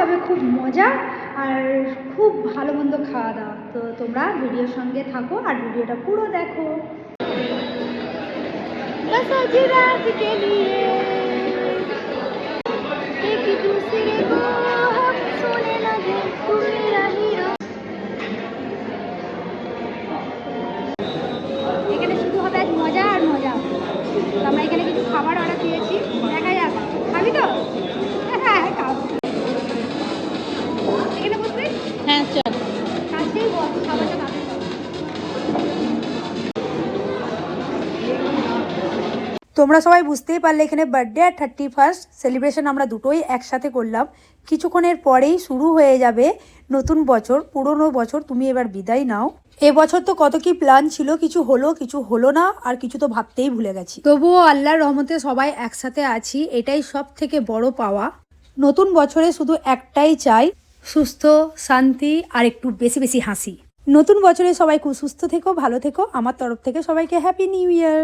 হবে খুব মজা আর খুব ভালো মন্দ খাওয়া দাওয়া। তো তোমরা ভিডিওর সঙ্গে থাকো আর ভিডিওটা পুরো দেখো। এখানে শুধু হবে আজ মজা আর মজা। তো আমরা এখানে কিছু খাবার অর্ডার দিয়েছি, দেখা যাক। খাবি তো? হ্যাঁ খাবো। এখানে বসবি? হ্যাঁ চল। কাছেই বস, খাবারটা খাবে। তোমরা সবাই বুঝতেই পারলে এখানে বার্থডে আর 31st সেলিব্রেশন আমরা দুটোই একসাথে করলাম। কিছুক্ষণের পরেই শুরু হয়ে যাবে নতুন বছর, পুরনো বছর। তুমি এবার বিদায় নাও। এবছর তো কত কি প্ল্যান ছিল, কিছু হলো না, আর কিছু তো ভাবতেই ভুলে গেছি। তবুও আল্লাহর রহমতে সবাই একসাথে আছি, এটাই সব থেকে বড় পাওয়া। নতুন বছরে শুধু একটাই চাই, সুস্থ, শান্তি আর একটু বেশি বেশি হাসি। নতুন বছরে সবাই খুব সুস্থ থেকো, ভালো থেকো। আমার তরফ থেকে সবাইকে হ্যাপি নিউ ইয়ার।